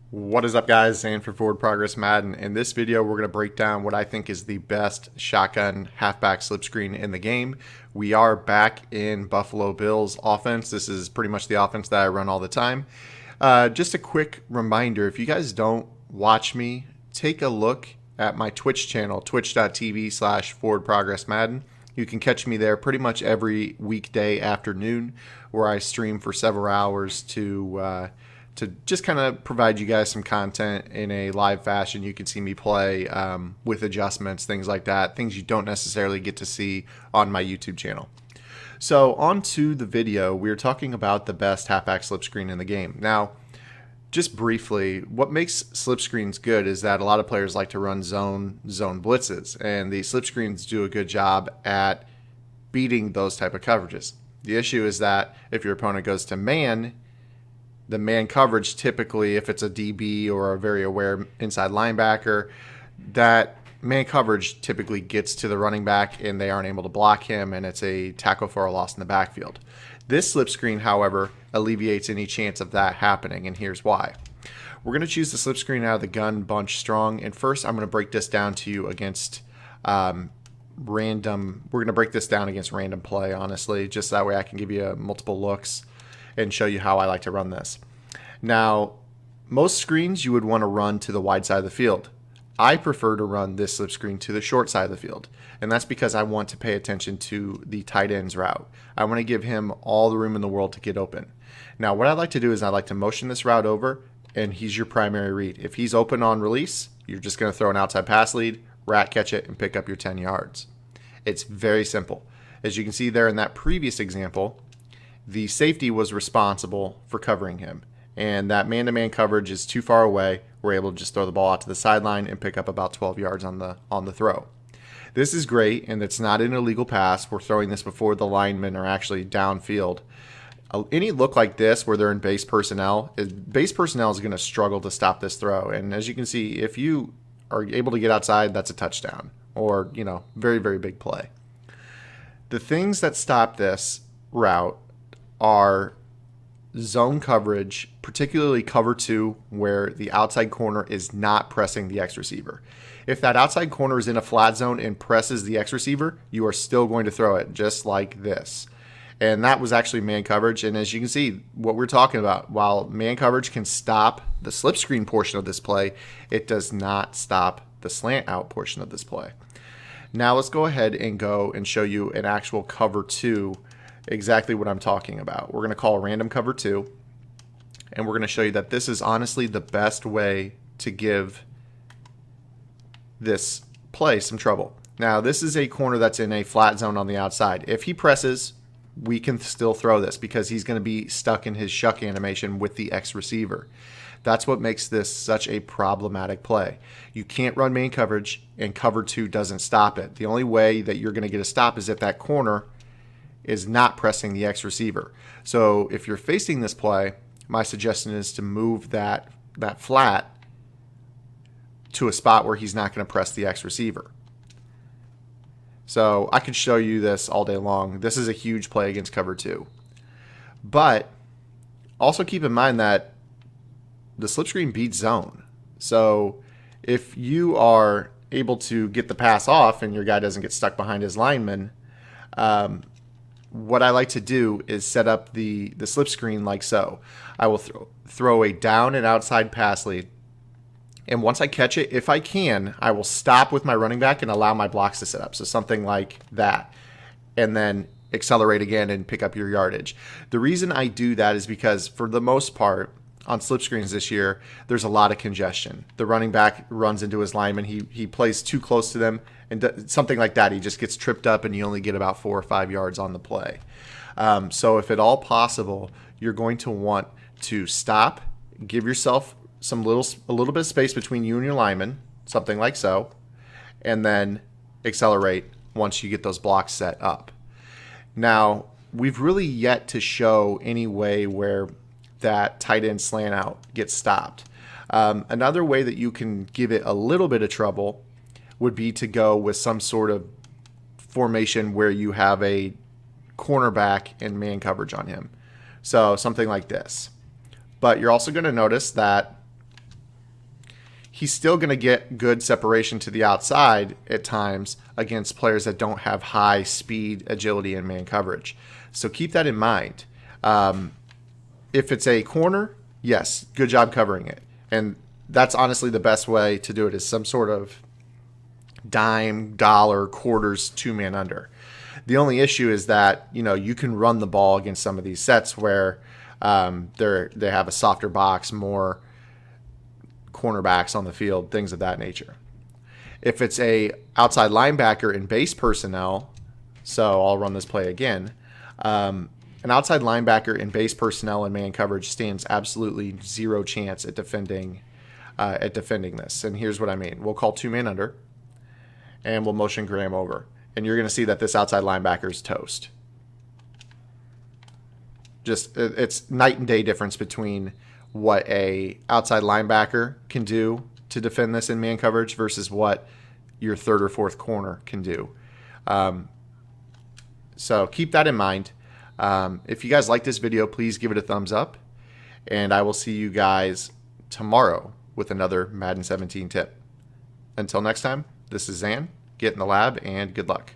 What is up, guys? Zan for Forward Progress Madden. In this video, we're going to break down what I think is the best shotgun halfback slip screen in the game. We are back in Buffalo Bills offense. This is pretty much the offense that I run all the time. Just a quick reminder, if you guys don't watch me, take a look at my Twitch channel, twitch.tv/Forward Progress Madden. You can catch me there pretty much every weekday afternoon where I stream for several hours to just kind of provide you guys some content in a live fashion. You can see me play with adjustments, things like that, things you don't necessarily get to see on my YouTube channel. So on to the video, we're talking about the best halfback slip screen in the game. Now, just briefly, what makes slip screens good is that a lot of players like to run zone blitzes, and the slip screens do a good job at beating those type of coverages. The issue is that if your opponent goes to man, the man coverage, typically if it's a DB or a very aware inside linebacker, that man coverage typically gets to the running back and they aren't able to block him, and it's a tackle for a loss in the backfield. This slip screen, however, alleviates any chance of that happening, and here's why. We're going to choose the slip screen out of the gun bunch strong, and first I'm going to break this down to you against random play, honestly, just that way I can give you multiple looks and show you how I like to run this. Now, most screens you would want to run to the wide side of the field. I prefer to run this slip screen to the short side of the field, and that's because I want to pay attention to the tight end's route. I want to give him all the room in the world to get open. Now, what I like to do is I like to motion this route over, and he's your primary read. If he's open on release, you're just going to throw an outside pass lead, rat catch it, and pick up your 10 yards. It's very simple. As you can see there in that previous example, the safety was responsible for covering him, and that man-to-man coverage is too far away. We're able to just throw the ball out to the sideline and pick up about 12 yards on the throw. This is great, and it's not an illegal pass. We're throwing this before the linemen are actually downfield. Any look like this where they're in base personnel is going to struggle to stop this throw. And as you can see, if you are able to get outside, that's a touchdown or, very, very big play. The things that stop this route are zone coverage, particularly cover two, where the outside corner is not pressing the X receiver. If that outside corner is in a flat zone and presses the X receiver, you are still going to throw it just like this. And that was actually man coverage. And as you can see, what we're talking about, while man coverage can stop the slip screen portion of this play, it does not stop the slant out portion of this play. Now let's go ahead and go and show you an actual cover two, exactly what I'm talking about. We're going to call random cover two, and we're going to show you that this is honestly the best way to give this play some trouble. Now, this is a corner that's in a flat zone on the outside. If he presses, we can still throw this because he's going to be stuck in his shuck animation with the X receiver. That's what makes this such a problematic play. You can't run main coverage, and cover two doesn't stop it. The only way that you're going to get a stop is if that corner is not pressing the X receiver. So if you're facing this play, my suggestion is to move that flat to a spot where he's not going to press the X receiver. So I could show you this all day long. This is a huge play against cover two. But also keep in mind that the slip screen beats zone. So if you are able to get the pass off and your guy doesn't get stuck behind his lineman, what I like to do is set up the slip screen like so. I will throw a down and outside pass lead. And once I catch it, if I can, I will stop with my running back and allow my blocks to set up. So something like that. And then accelerate again and pick up your yardage. The reason I do that is because for the most part, on slip screens this year, there's a lot of congestion. The running back runs into his lineman. He plays too close to them, and something like that. He just gets tripped up, and you only get about 4 or 5 yards on the play. So if at all possible, you're going to want to stop, give yourself a little bit of space between you and your lineman, something like so, and then accelerate once you get those blocks set up. Now, we've really yet to show any way where that tight end slant out gets stopped. Another way that you can give it a little bit of trouble would be to go with some sort of formation where you have a cornerback and man coverage on him. So something like this. But you're also going to notice that he's still going to get good separation to the outside at times against players that don't have high speed, agility, and man coverage. So keep that in mind. If it's a corner, yes, good job covering it. And that's honestly the best way to do it, is some sort of dime, dollar, quarters, two-man under. The only issue is that, you can run the ball against some of these sets where they have a softer box, more cornerbacks on the field, things of that nature. If it's a outside linebacker in base personnel, so I'll run this play again. An outside linebacker in base personnel and man coverage stands absolutely zero chance at defending this. And here's what I mean. We'll call two-man under, and we'll motion Graham over. And you're going to see that this outside linebacker is toast. It's night and day difference between what a outside linebacker can do to defend this in man coverage versus what your third or fourth corner can do. So keep that in mind. If you guys like this video, please give it a thumbs up, and I will see you guys tomorrow with another Madden 17 tip. Until next time, this is Zan. Get in the lab, and good luck.